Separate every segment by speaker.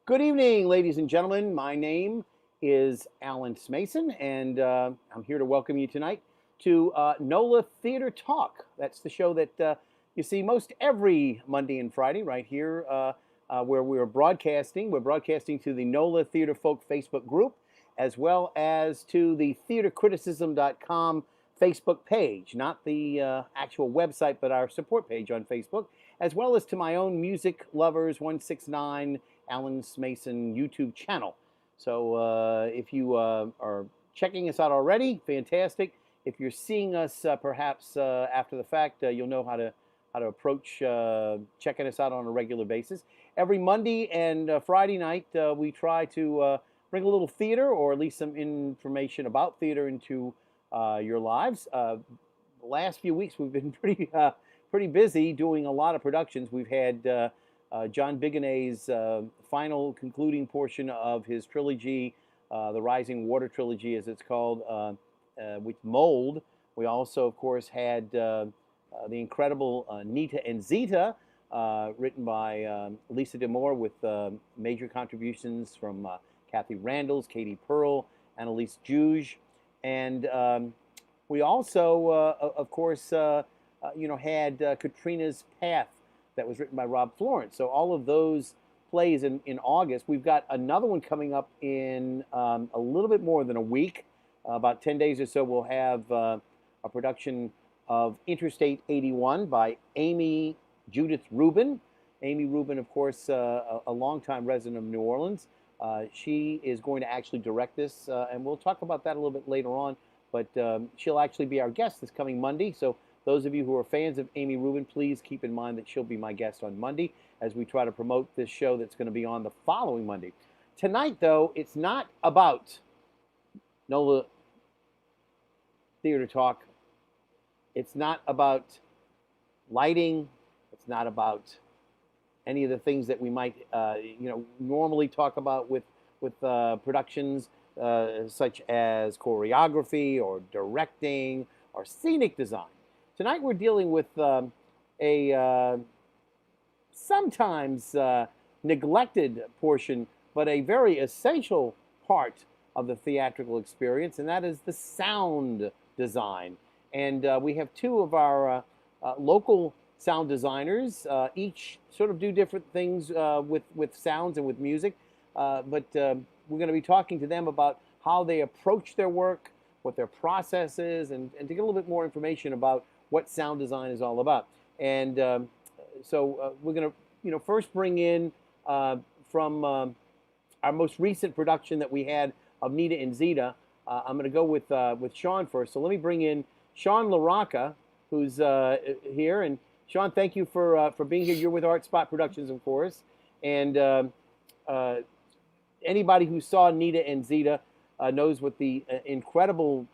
Speaker 1: Good evening, ladies and gentlemen. My name is Alan Smason, and I'm here to welcome you tonight to NOLA Theater Talk. That's the show that you see most every Monday and Friday right here where we're broadcasting. We're broadcasting to the NOLA Theater Folk Facebook group, as well as to the theatercriticism.com Facebook page, not the actual website, but our support page on Facebook, as well as to my own Music Lovers 169 Alan Smason YouTube channel. So if you are checking us out already, fantastic. If you're seeing us perhaps after the fact, you'll know how to approach checking us out on a regular basis. Every Monday and Friday night, we try to bring a little theater, or at least some information about theater, into your lives. The last few weeks, we've been pretty busy doing a lot of productions. We've had John Bigonet's final concluding portion of his trilogy, the Rising Water trilogy, as it's called, with Mold. We also, of course, had the incredible Nita and Zita, written by Lisa D'Amour, with major contributions from Kathy Randalls, Katie Pearl, Annalise Juge. And we also, of course, had Katrina's Path, that was written by Rob Florence. So all of those plays in August. We've got another one coming up in a little bit more than a week. About 10 days or so, we'll have a production of Interstate 81 by Amy Judith Rubin. Amy Rubin, of course, a longtime resident of New Orleans. She is going to actually direct this, and we'll talk about that a little bit later on. But she'll actually be our guest this coming Monday. So those of you who are fans of Amy Rubin, please keep in mind that she'll be my guest on Monday as we try to promote this show that's going to be on the following Monday. Tonight, though, it's not about NOLA Theater Talk. It's not about lighting. It's not about any of the things that we might, normally talk about with productions such as choreography or directing or scenic design. Tonight we're dealing with a sometimes neglected portion, but a very essential part of the theatrical experience, and that is the sound design. And we have two of our local sound designers, each sort of do different things with sounds and with music, but we're going to be talking to them about how they approach their work, what their process is, and to get a little bit more information about what sound design is all about. And so we're going to, first bring in from our most recent production that we had of Nita and Zita. I'm going to go with Sean first. So let me bring in Sean LaRocca, who's here. And Sean, thank you for being here. You're with ArtSpot Productions, of course. And anybody who saw Nita and Zita knows what the incredible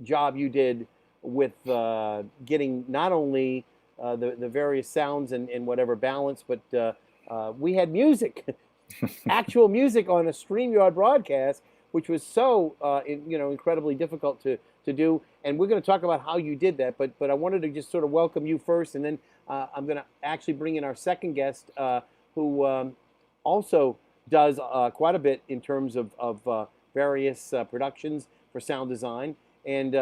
Speaker 1: job you did with getting not only the various sounds and whatever balance, but we had music, actual music on a StreamYard broadcast, which was so incredibly difficult to do. And we're going to talk about how you did that. But I wanted to just sort of welcome you first, and then I'm going to actually bring in our second guest, who also does quite a bit in terms of various productions for sound design. And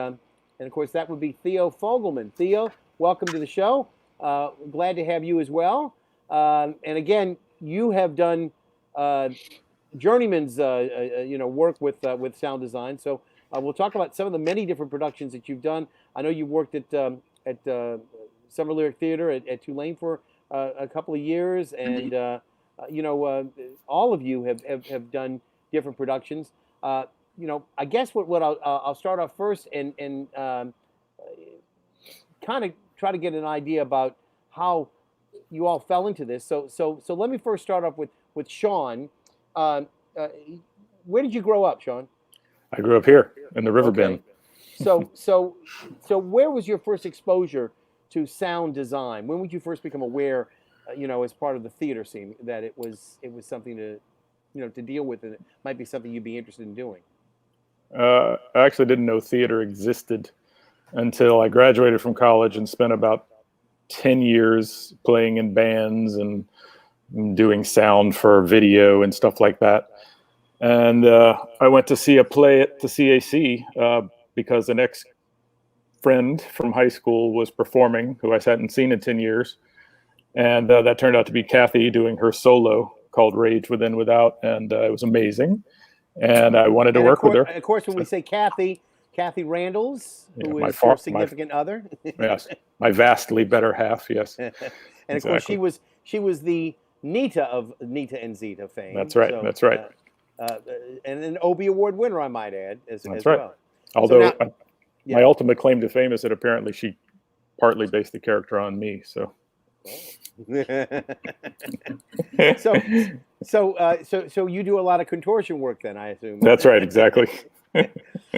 Speaker 1: of course, that would be Theo Fogelman. Theo, welcome to the show. Glad to have you as well. And again, you have done journeyman's work with sound design. So we'll talk about some of the many different productions that you've done. I know you've worked at Summer Lyric Theater at Tulane for a couple of years, and all of you have done different productions. I guess what I'll start off first and kind of try to get an idea about how you all fell into this. So let me first start off with Sean. Where did you grow up, Sean?
Speaker 2: I grew up here in the River Bend.
Speaker 1: So where was your first exposure to sound design? When would you first become aware, as part of the theater scene, that it was something to deal with, and it might be something you'd be interested in doing?
Speaker 2: I actually didn't know theater existed until I graduated from college and spent about 10 years playing in bands and doing sound for video and stuff like that. And I went to see a play at the CAC because an ex-friend from high school was performing, who I hadn't seen in 10 years. And that turned out to be Kathy doing her solo called Rage Within Without. And it was amazing. And I wanted to work with her.
Speaker 1: Of course, when we say Kathy Randalls, who
Speaker 2: my
Speaker 1: is your significant other.
Speaker 2: Yes, my vastly better half, yes.
Speaker 1: And
Speaker 2: exactly.
Speaker 1: Of course, she was the Nita of Nita and Zeta fame.
Speaker 2: That's right, so, that's right.
Speaker 1: And an Obie Award winner, I might add, as
Speaker 2: right.
Speaker 1: well.
Speaker 2: Although my ultimate claim to fame is that apparently she partly based the character on me, so.
Speaker 1: So you do a lot of contortion work then, I assume.
Speaker 2: That's right, exactly.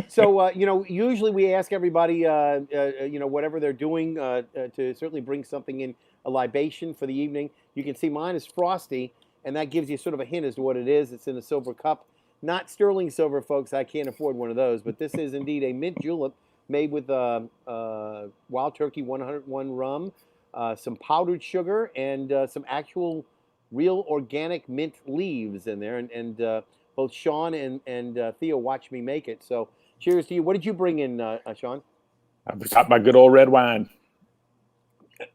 Speaker 1: So usually we ask everybody, whatever they're doing, to certainly bring something in, a libation for the evening. You can see mine is frosty, and that gives you sort of a hint as to what it is. It's in a silver cup, not sterling silver, folks. I can't afford one of those, but this is indeed a mint julep made with Wild Turkey 101 rum, some powdered sugar, and some actual real organic mint leaves in there. And both Sean and Theo watched me make it. So cheers to you. What did you bring in, Sean?
Speaker 2: I've got my good old red wine.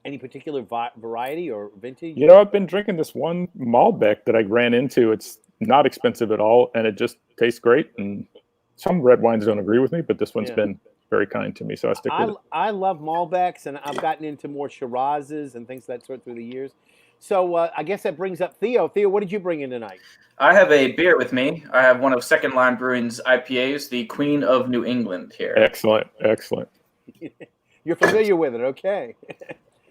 Speaker 1: Any particular variety or vintage?
Speaker 2: I've been drinking this one Malbec that I ran into. It's not expensive at all, and it just tastes great. And some red wines don't agree with me, but this one's been very kind to me, so I stick with it.
Speaker 1: I love Malbecs, and I've gotten into more Shirazes and things of that sort through the years. So I guess that brings up Theo. Theo, what did you bring in tonight?
Speaker 3: I have a beer with me. I have one of Second Line Brewing's IPAs, the Queen of New England here.
Speaker 2: Excellent.
Speaker 1: You're familiar with it, okay?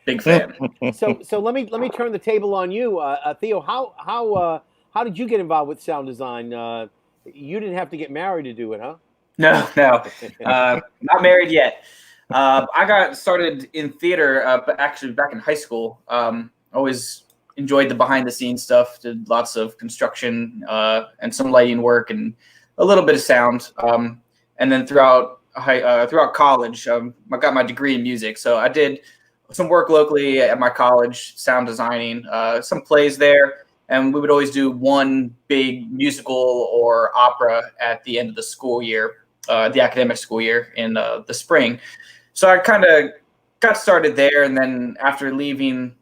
Speaker 3: Big fan.
Speaker 1: So let me turn the table on you, Theo. How did you get involved with sound design? You didn't have to get married to do it, huh?
Speaker 3: No, not married yet. I got started in theater, but actually back in high school. Always enjoyed the behind-the-scenes stuff. Did lots of construction and some lighting work and a little bit of sound. And then throughout college, I got my degree in music. So I did some work locally at my college, sound designing, some plays there. And we would always do one big musical or opera at the end of the school year, the academic school year in the spring. So I kind of got started there. And then after leaving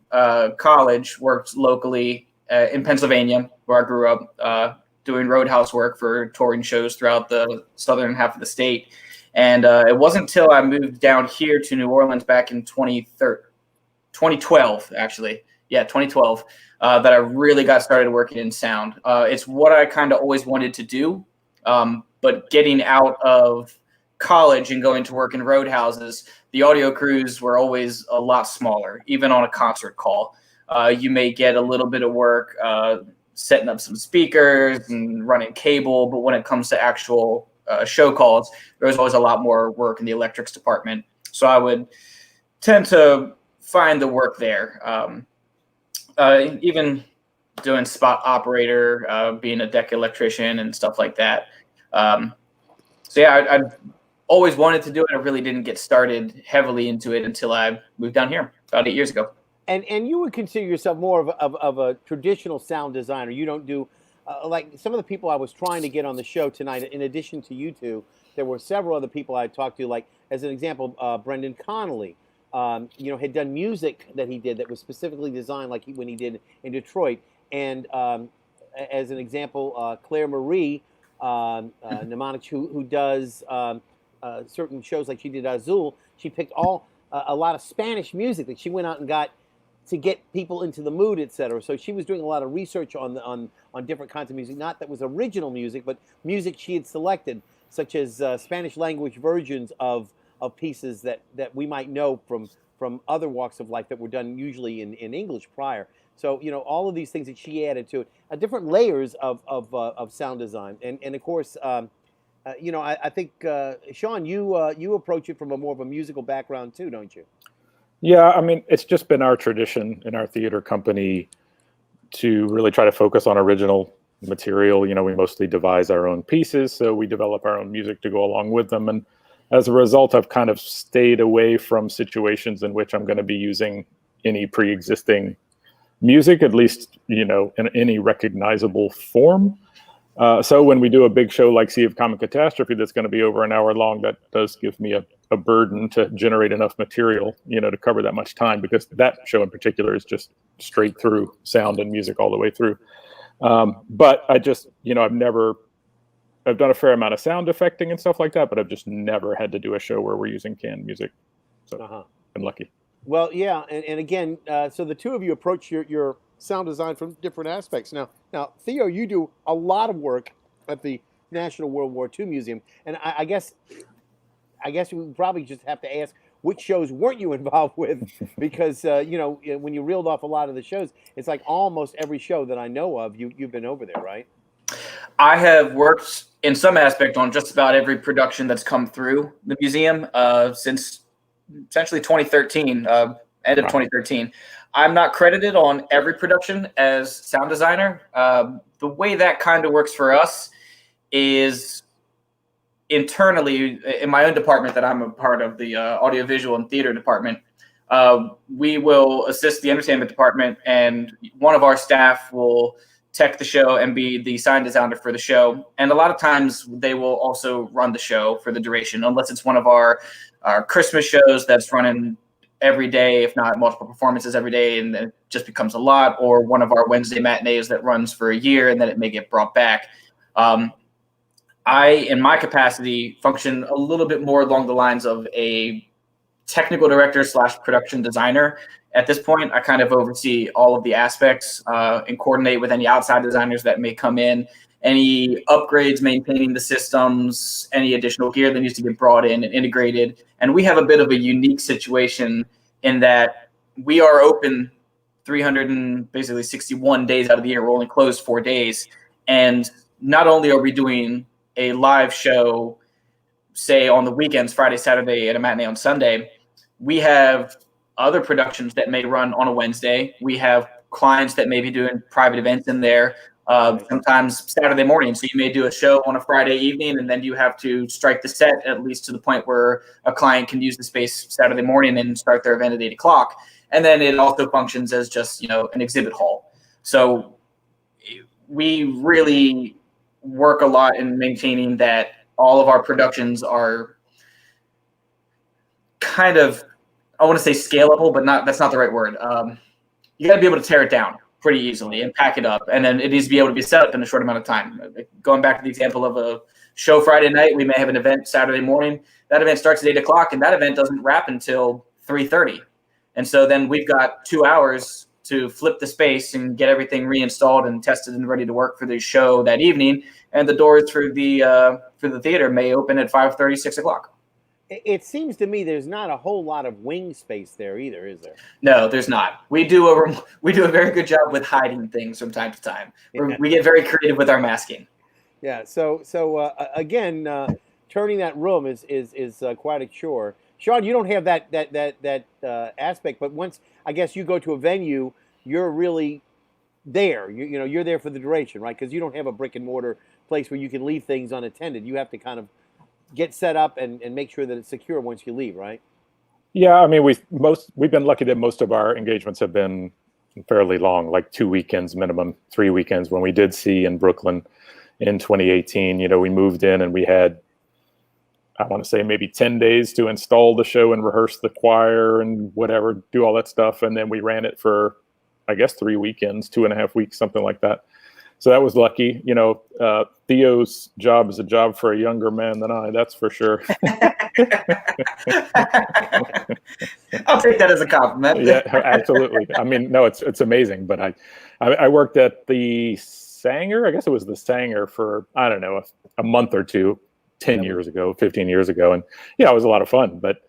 Speaker 3: college, worked locally in Pennsylvania, where I grew up, doing roadhouse work for touring shows throughout the southern half of the state. And it wasn't until I moved down here to New Orleans back in 2012, actually. Yeah, 2012, that I really got started working in sound. It's what I kind of always wanted to do, but getting out of college and going to work in roadhouses, the audio crews were always a lot smaller, even on a concert call. You may get a little bit of work setting up some speakers and running cable, but when it comes to actual show calls, there was always a lot more work in the electrics department. So I would tend to find the work there. Even doing spot operator, being a deck electrician and stuff like that. So yeah, I always wanted to do it. I really didn't get started heavily into it until I moved down here about 8 years ago.
Speaker 1: And you would consider yourself more of a traditional sound designer. You don't do like some of the people I was trying to get on the show tonight. In addition to you two, there were several other people I talked to. Like as an example, Brendan Connolly, had done music that he did that was specifically designed like when he did in Detroit. And as an example, Claire Marie Nemanich, who does certain shows like she did Azul, she picked a lot of Spanish music that she went out and got to get people into the mood, etc. So she was doing a lot of research on different kinds of music, not that was original music, but music she had selected, such as Spanish language versions of pieces that we might know from other walks of life that were done usually in English prior. So all of these things that she added to it, different layers of sound design, and of course, I think Sean, you approach it from more of a musical background too, don't you?
Speaker 2: Yeah, I mean, it's just been our tradition in our theater company to really try to focus on original material. We mostly devise our own pieces, so we develop our own music to go along with them. And as a result, I've kind of stayed away from situations in which I'm going to be using any pre-existing music, at least, you know, in any recognizable form. So when we do a big show like Sea of Common Catastrophe that's going to be over an hour long, that does give me a burden to generate enough material, you know, to cover that much time, because that show in particular is just straight through sound and music all the way through. But I just, you know, I've done a fair amount of sound effecting and stuff like that, but I've just never had to do a show where we're using canned music. So I'm lucky.
Speaker 1: Well, yeah, and again, so the two of you approach your sound design from different aspects. Now, Theo, you do a lot of work at the National World War II Museum, and I guess we probably just have to ask, which shows weren't you involved with? Because you know, when you reeled off a lot of the shows, it's like almost every show that I know of, you've been over there, right?
Speaker 3: I have worked in some aspect on just about every production that's come through the museum since essentially 2013, end of 2013. I'm not credited on every production as sound designer. The way that kind of works for us is internally in my own department that I'm a part of, the audiovisual and theater department. We will assist the entertainment department, and one of our staff will tech the show and be the sound designer for the show. And a lot of times they will also run the show for the duration, unless it's one of our Christmas shows that's running every day, if not multiple performances every day, and then it just becomes a lot, or one of our Wednesday matinees that runs for a year and then it may get brought back. I, in my capacity, function a little bit more along the lines of a technical director / production designer. At this point, I kind of oversee all of the aspects and coordinate with any outside designers that may come in, any upgrades, maintaining the systems, any additional gear that needs to get brought in and integrated. And we have a bit of a unique situation in that we are open 361 days out of the year. We're only closed 4 days. And not only are we doing a live show, say on the weekends, Friday, Saturday, and a matinee on Sunday, we have other productions that may run on a Wednesday. We have clients that may be doing private events in there, sometimes Saturday morning. So you may do a show on a Friday evening, and then you have to strike the set at least to the point where a client can use the space Saturday morning and start their event at 8 o'clock. And then it also functions as just, you know, an exhibit hall. So we really work a lot in maintaining that all of our productions are kind of, I want to say scalable, but that's not the right word. You got to be able to tear it down pretty easily and pack it up. And then it needs to be able to be set up in a short amount of time. Going back to the example of a show Friday night, we may have an event Saturday morning. That event starts at 8 o'clock, and that event doesn't wrap until 3:30. And so then we've got 2 hours to flip the space and get everything reinstalled and tested and ready to work for the show that evening. And the doors for the theater may open at 5:30, 6 o'clock.
Speaker 1: It seems to me there's not a whole lot of wing space there either, is there?
Speaker 3: No, there's not. We do a very good job with hiding things from time to time.
Speaker 1: Yeah.
Speaker 3: We get very creative with our masking.
Speaker 1: Yeah. So again, turning that room is quite a chore. Sean, you don't have that aspect, but once I guess you go to a venue, you're really there. You know you're there for the duration, right? Because you don't have a brick and mortar place where you can leave things unattended. You have to kind of get set up and make sure that it's secure once you leave, right?
Speaker 2: Yeah, I mean, we've been lucky that most of our engagements have been fairly long, like 2 weekends minimum, 3 weekends. When we did see in Brooklyn in 2018, you know, we moved in and we had, I want to say maybe 10 days to install the show and rehearse the choir and whatever, do all that stuff. And then we ran it for, I guess, 3 weekends, 2.5 weeks, something like that. So that was lucky. You know, Theo's job is a job for a younger man than I, that's for sure.
Speaker 3: I'll take that as a compliment.
Speaker 2: Yeah, absolutely. I mean, no, it's amazing. But I worked at the Sanger, I guess it was the Sanger for, I don't know, a month or two, 10 years ago, 15 years ago. And yeah, it was a lot of fun, but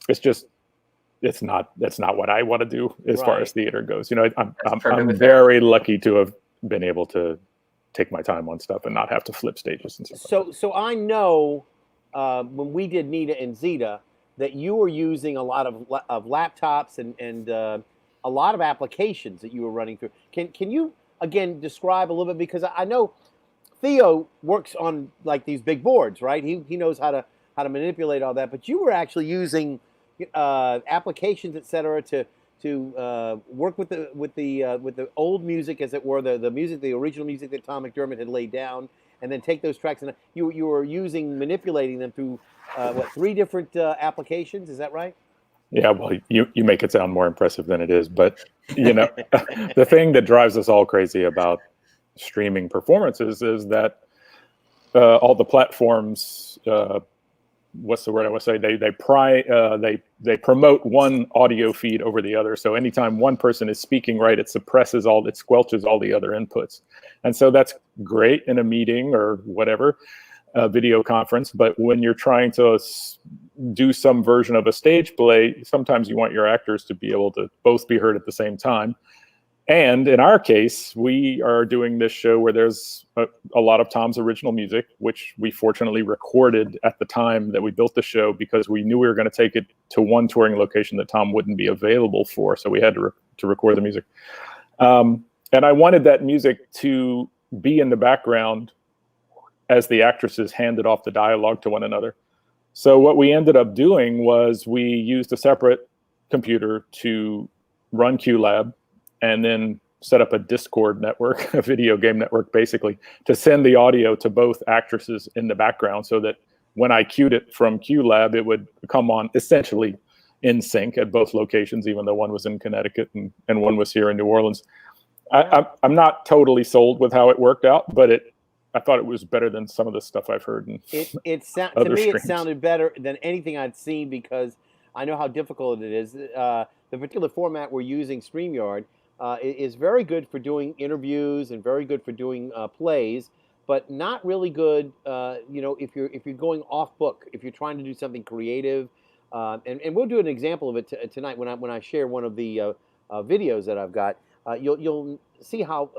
Speaker 2: that's not what I want to do as far as theater goes. You know, I'm very lucky to have been able to take my time on stuff and not have to flip stages and stuff.
Speaker 1: So I know when we did Nita and Zeta that you were using a lot of laptops and a lot of applications that you were running through. Can you again describe a little bit, because I know Theo works on like these big boards, right? He knows how to manipulate all that, but you were actually using applications, et cetera, to work with the old music, as it were, the original music that Tom McDermott had laid down, and then take those tracks, and you were manipulating them through three different applications? Is that right?
Speaker 2: Yeah, well, you make it sound more impressive than it is, but the thing that drives us all crazy about streaming performances is that all the platforms, what's the word I want to say? They promote one audio feed over the other. So anytime one person is speaking, right, it squelches all the other inputs, and so that's great in a meeting or whatever, video conference. But when you're trying to do some version of a stage play, sometimes you want your actors to be able to both be heard at the same time. And in our case, we are doing this show where there's a lot of Tom's original music, which we fortunately recorded at the time that we built the show, because we knew we were going to take it to one touring location that Tom wouldn't be available for. So we had to record the music. And I wanted that music to be in the background as the actresses handed off the dialogue to one another. So what we ended up doing was we used a separate computer to run QLab, and then set up a Discord network, a video game network, basically, to send the audio to both actresses in the background, so that when I cued it from QLab, it would come on essentially in sync at both locations, even though one was in Connecticut and one was here in New Orleans. I'm not totally sold with how it worked out, but I thought it was better than some of the stuff I've heard.
Speaker 1: To me, it sounded better than anything I'd seen, because I know how difficult it is. The particular format we're using, StreamYard, is very good for doing interviews and very good for doing plays, but not really good, if you're going off book, if you're trying to do something creative. And we'll do an example of it tonight when I share one of the videos that I've got. You'll see how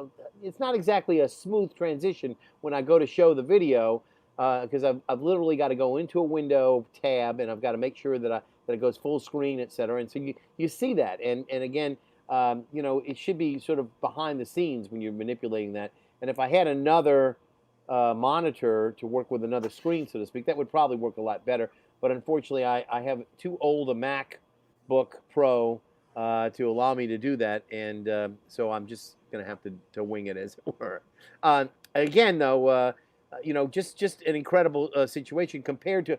Speaker 1: it's not exactly a smooth transition when I go to show the video, because I've literally got to go into a window tab, and I've got to make sure that it goes full screen, et cetera. And so you see that, and again, it should be sort of behind the scenes when you're manipulating that. And if I had another monitor to work with another screen, so to speak, that would probably work a lot better. But unfortunately, I have too old a MacBook Pro to allow me to do that, and so I'm just going to have to wing it, as it were. Again, though, just an incredible situation compared to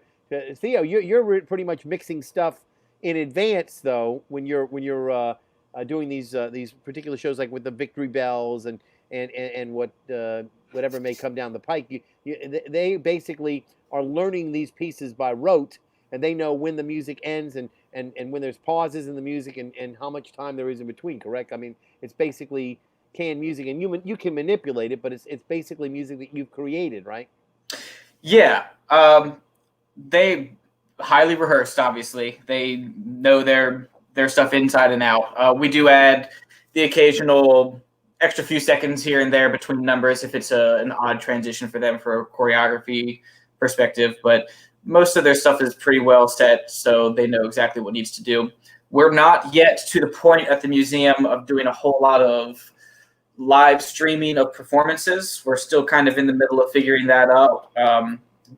Speaker 1: Theo. You're pretty much mixing stuff in advance, though, when you're doing these particular shows, like with the Victory Bells and whatever may come down the pike. They basically are learning these pieces by rote, and they know when the music ends and when there's pauses in the music and how much time there is in between. Correct? I mean, it's basically canned music, and you can manipulate it, but it's basically music that you've created, right?
Speaker 3: Yeah. They highly rehearsed. Obviously, they know their stuff inside and out. We do add the occasional extra few seconds here and there between numbers if it's an odd transition for them for a choreography perspective, but most of their stuff is pretty well set, so they know exactly what needs to do. We're not yet to the point at the museum of doing a whole lot of live streaming of performances. We're still kind of in the middle of figuring that out.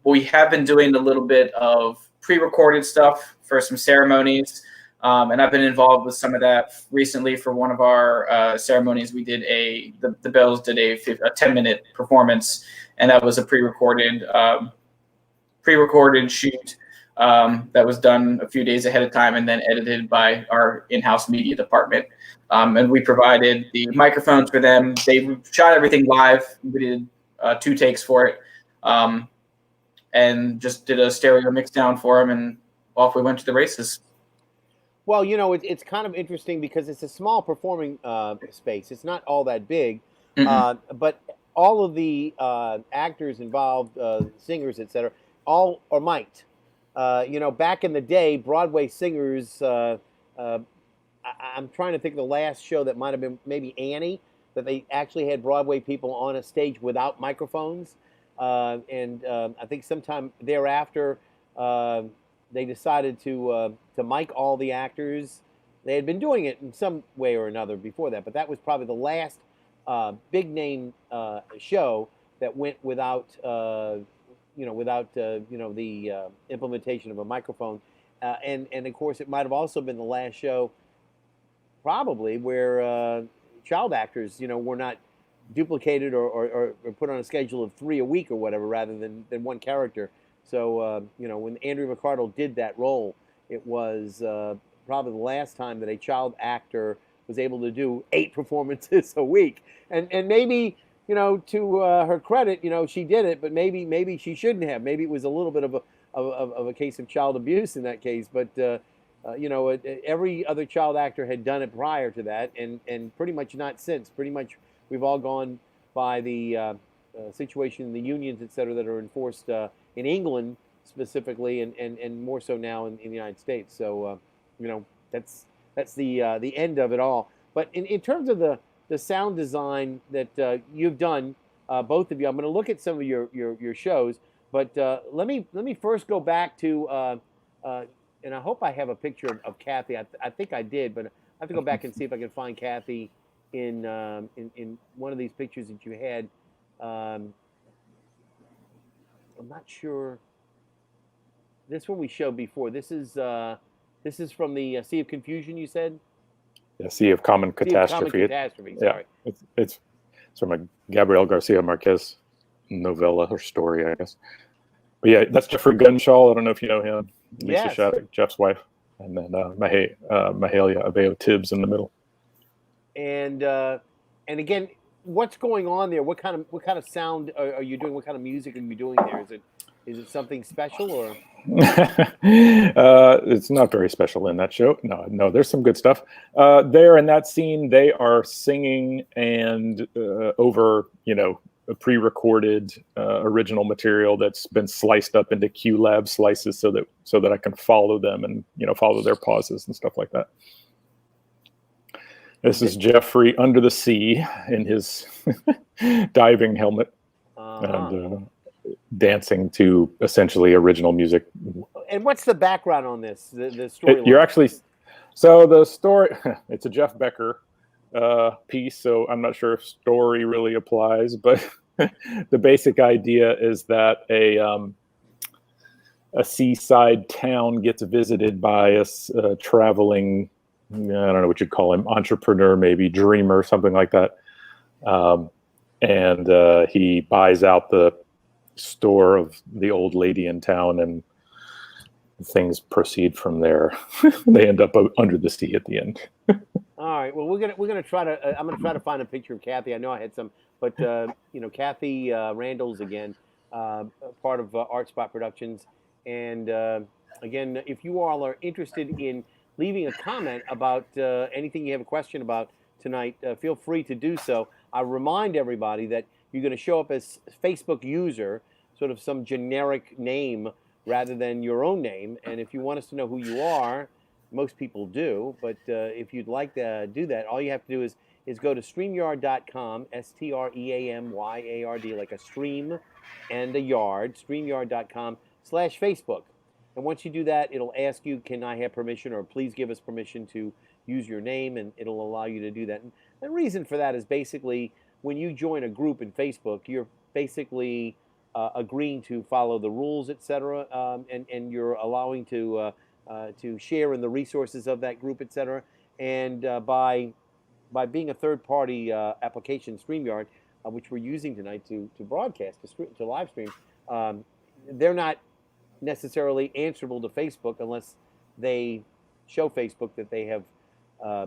Speaker 3: We have been doing a little bit of pre-recorded stuff for some ceremonies. And I've been involved with some of that recently for one of our ceremonies. We did the Bells did a 10-minute performance, and that was a pre-recorded shoot that was done a few days ahead of time and then edited by our in-house media department. And we provided the microphones for them. They shot everything live. We did 2 takes for it, and just did a stereo mix down for them, and off we went to the races.
Speaker 1: Well, it's kind of interesting because it's a small performing space. It's not all that big, but all of the actors involved, singers, etc., all are mic'd. Back in the day, Broadway singers. I'm trying to think of the last show that might have been maybe Annie, that they actually had Broadway people on a stage without microphones, and I think sometime thereafter. They decided to mic all the actors. They had been doing it in some way or another before that, but that was probably the last big name show that went without the implementation of a microphone. And of course, it might have also been the last show probably where child actors, were not duplicated or put on a schedule of 3 a week or whatever, rather than one character. So when Andrea McArdle did that role, it was probably the last time that a child actor was able to do 8 performances a week. And maybe to her credit, she did it, but maybe she shouldn't have. Maybe it was a little bit of a case of child abuse in that case. But every other child actor had done it prior to that, and pretty much not since. Pretty much we've all gone by the situation in the unions, et cetera, that are enforced in England specifically, and more so now in the United States. So that's the end of it all. But in terms of the sound design that you've done, both of you, I'm going to look at some of your shows. But let me first go back to, and I hope I have a picture of Kathy. I think I did, but I have to go back and see if I can find Kathy in one of these pictures that you had. I'm not sure. This one we showed before. This is from the Sea of Confusion, you said?
Speaker 2: Yeah, Sea of Common Catastrophe.
Speaker 1: Sea of Common Catastrophe, sorry.
Speaker 2: Yeah, it's from a Gabriel Garcia Marquez novella or story, I guess. But yeah, that's Jeffrey Gunshaw. I don't know if you know him. Lisa
Speaker 1: Yes.
Speaker 2: Shattuck, Jeff's wife, and then Mahalia Abeo Tibbs in the middle.
Speaker 1: And again, what's going on there? What kind of sound are you doing? What kind of music are you doing there? Is it something special or?
Speaker 2: It's not very special in that show. No, there's some good stuff. There in that scene, they are singing and over, a pre-recorded original material that's been sliced up into QLab slices so that I can follow them and follow their pauses and stuff like that. This is Jeffrey under the sea in his diving helmet and dancing to essentially original music.
Speaker 1: And what's the background on this? The story.
Speaker 2: So the story. It's a Jeff Becker piece, so I'm not sure if story really applies, but the basic idea is that a seaside town gets visited by a traveling, I don't know what you'd call him, entrepreneur, maybe dreamer, something like that. And he buys out the store of the old lady in town, and things proceed from there. They end up under the sea at the end.
Speaker 1: All right. Well, we're gonna try to. I'm gonna try to find a picture of Kathy. I know I had some, but Kathy Randall's again, part of ArtSpot Productions. And again, if you all are interested in leaving a comment about anything you have a question about tonight, feel free to do so. I remind everybody that you're going to show up as Facebook user, sort of some generic name rather than your own name. And if you want us to know who you are, most people do, but if you'd like to do that, all you have to do is go to StreamYard.com, StreamYard, like a stream and a yard, StreamYard.com/Facebook. And once you do that, it'll ask you, can I have permission, or please give us permission to use your name, and it'll allow you to do that. And the reason for that is basically when you join a group in Facebook, you're basically agreeing to follow the rules, etc., and you're allowing to share in the resources of that group, etc. And by being a third-party application, StreamYard, which we're using tonight to broadcast, to live stream, they're not necessarily answerable to Facebook unless they show Facebook that they have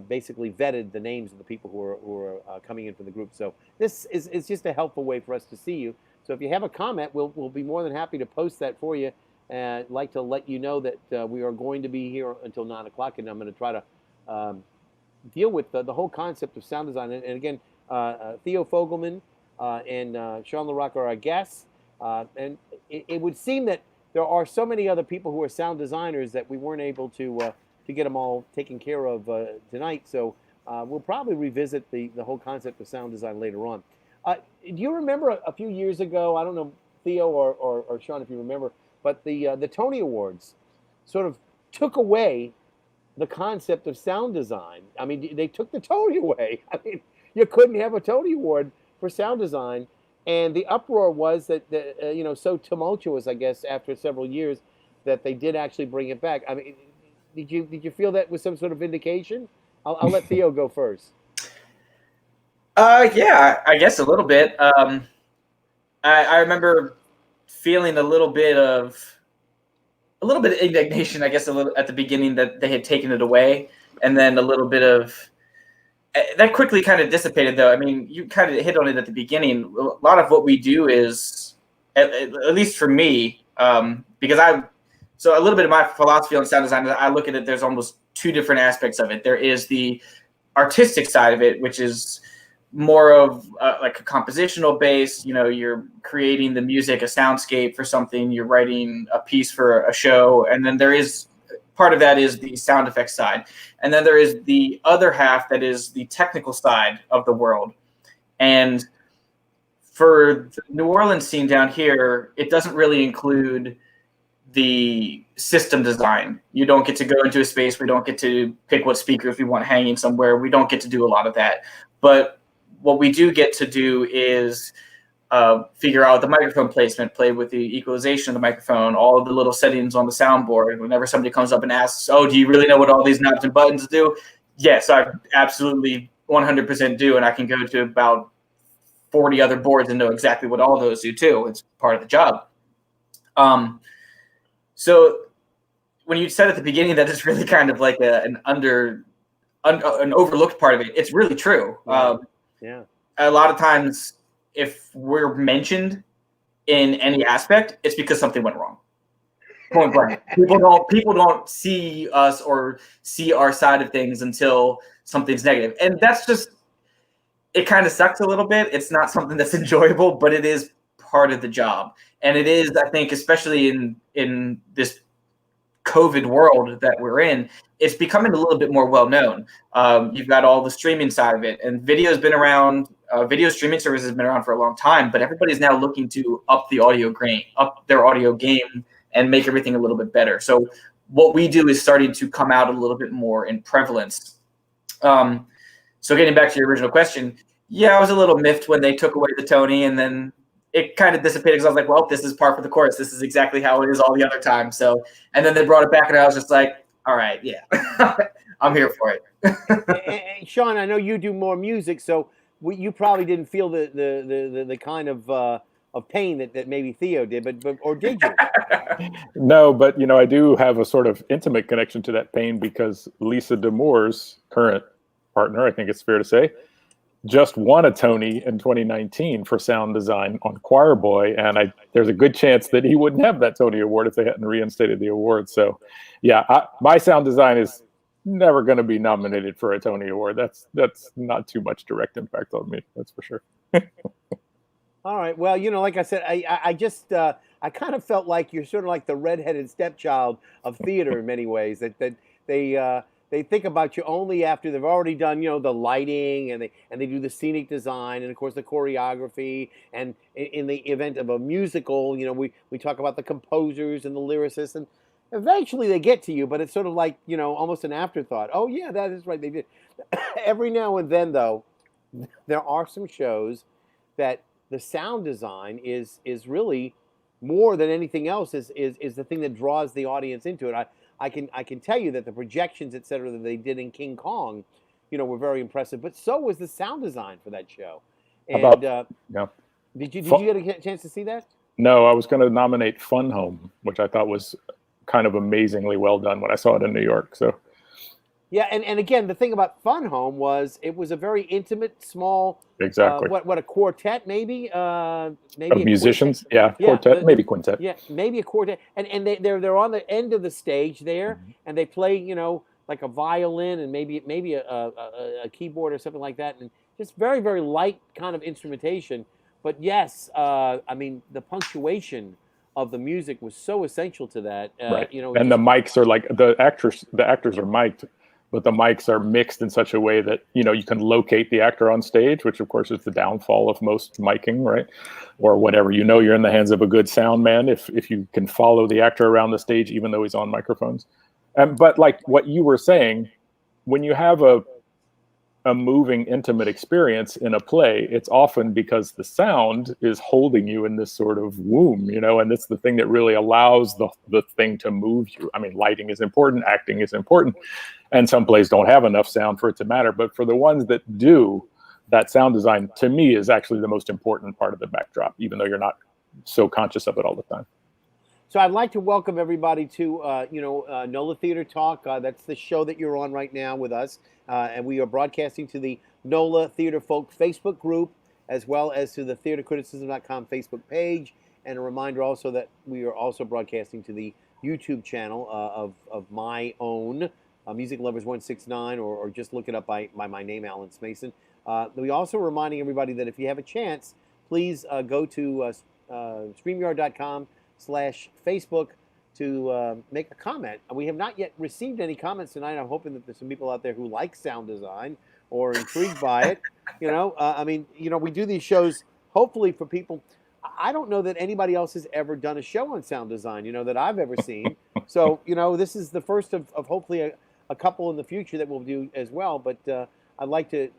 Speaker 1: basically vetted the names of the people who are coming in for the group. So this is just a helpful way for us to see you. So if you have a comment, we'll be more than happy to post that for you. And I'd like to let you know that we are going to be here until 9 o'clock, and I'm going to try to deal with the whole concept of sound design. And again, Theo Fogelman and Sean LaRocca are our guests. And it would seem that there are so many other people who are sound designers that we weren't able to get them all taken care of tonight. So we'll probably revisit the whole concept of sound design later on. Do you remember a few years ago, I don't know, Theo or Sean, if you remember, but the Tony Awards sort of took away the concept of sound design. I mean, they took the Tony away. I mean, you couldn't have a Tony Award for sound design. And the uproar was that, so tumultuous, I guess, after several years, that they did actually bring it back. I mean, did you feel that was some sort of vindication I'll let Theo go first.
Speaker 3: Yeah, I guess a little bit. I remember feeling a little bit of indignation, I guess, a little at the beginning that they had taken it away, and then a little bit of that quickly kind of dissipated. Though, I mean, you kind of hit on it at the beginning. A lot of what we do is, at least for me, because so a little bit of my philosophy on sound design, I look at it. There's almost two different aspects of it. There is the artistic side of it, which is more of like a compositional base. You know, you're creating the music, a soundscape for something, you're writing a piece for a show, and then there is part of that is the sound effects side, and then there is the other half that is the technical side of the world. And for the New Orleans scene down here, it doesn't really include the system design. You don't get to go into a space. We don't get to pick what speakers we want hanging somewhere. We don't get to do a lot of that. But what we do get to do is figure out the microphone placement, play with the equalization of the microphone, all of the little settings on the soundboard. Whenever somebody comes up and asks, oh, do you really know what all these knobs and buttons do? Yes, I absolutely 100% do. And I can go to about 40 other boards and know exactly what all those do too. It's part of the job. So when you said at the beginning that it's really kind of like an overlooked part of it, it's really true.
Speaker 1: Yeah.
Speaker 3: A lot of times, if we're mentioned in any aspect, it's because something went wrong. Point blank. People don't see us or see our side of things until something's negative, and that's just, it kind of sucks a little bit. It's not something that's enjoyable, but it is part of the job, and it is, I think, especially in this COVID world that we're in, it's becoming a little bit more well known. You've got all the streaming side of it, and video's been around. Video streaming services has been around for a long time, but everybody's now looking to up their audio game, and make everything a little bit better. So what we do is starting to come out a little bit more in prevalence. So getting back to your original question, yeah, I was a little miffed when they took away the Tony, and then it kind of dissipated because I was like, well, this is par for the course. This is exactly how it is all the other time. So, and then they brought it back, and I was just like, all right, yeah, I'm here for it.
Speaker 1: And Sean, I know you do more music, so you probably didn't feel the kind of pain that maybe Theo did, but or did you?
Speaker 2: No, but you know, I do have a sort of intimate connection to that pain because Lisa D'Amour's current partner, I think it's fair to say, just won a Tony in 2019 for sound design on Choir Boy, and there's a good chance that he wouldn't have that Tony Award if they hadn't reinstated the award. So, yeah, my sound design is never going to be nominated for a Tony Award. That's not too much direct impact on me, that's for sure.
Speaker 1: All right. Well, you know, like I said, I just I kind of felt like you're sort of like the redheaded stepchild of theater in many ways. That they think about you only after they've already done, you know, the lighting, and they do the scenic design, and of course the choreography. And in the event of a musical, you know, we talk about the composers and the lyricists, and eventually they get to you, but it's sort of like, you know, almost an afterthought. Oh yeah, that is right, they did. Every now and then, though, there are some shows that the sound design is really more than anything else is the thing that draws the audience into it. I can tell you that the projections, et cetera, that they did in King Kong, you know, were very impressive. But so was the sound design for that show. And
Speaker 2: yeah.
Speaker 1: Did you get a chance to see that?
Speaker 2: No, I was going to nominate Fun Home, which I thought was kind of amazingly well done when I saw it in New York. So.
Speaker 1: Yeah, and again, the thing about Fun Home was it was a very intimate, small.
Speaker 2: Exactly.
Speaker 1: What a quartet maybe?
Speaker 2: Maybe of musicians, yeah, quartet, maybe quintet.
Speaker 1: Yeah, maybe a quartet, and they're on the end of the stage there, and they play, you know, like a violin and maybe a keyboard or something like that, and just very, very light kind of instrumentation. But yes, I mean, the punctuation of the music was so essential to that.
Speaker 2: Right.
Speaker 1: You know,
Speaker 2: and the mics are like the actors are mic'd, but the mics are mixed in such a way that, you know, you can locate the actor on stage, which of course is the downfall of most miking, right? Or whatever, you know, you're in the hands of a good sound man if you can follow the actor around the stage, even though he's on microphones. But like what you were saying, when you have a a moving, intimate experience in a play, it's often because the sound is holding you in this sort of womb, and it's the thing that really allows the thing to move you. I mean, lighting is important, acting is important, and some plays don't have enough sound for it to matter. But for the ones that do, that sound design, to me, is actually the most important part of the backdrop, even though you're not so conscious of it all the time.
Speaker 1: So I'd like to welcome everybody to, NOLA Theater Talk. That's the show that you're on right now with us. And we are broadcasting to the NOLA Theater Folk Facebook group, as well as to the theatercriticism.com Facebook page. And a reminder also that we are also broadcasting to the YouTube channel of my own, Music Lovers 169, or just look it up by my name, Alan Smason. We also reminding everybody that if you have a chance, please go to StreamYard.com/Facebook to make a comment. We have not yet received any comments tonight. I'm hoping that there's some people out there who like sound design or intrigued by it. We do these shows hopefully for people. I don't know that anybody else has ever done a show on sound design, that I've ever seen. So, this is the first of hopefully a couple in the future that we'll do as well. But I'd like to,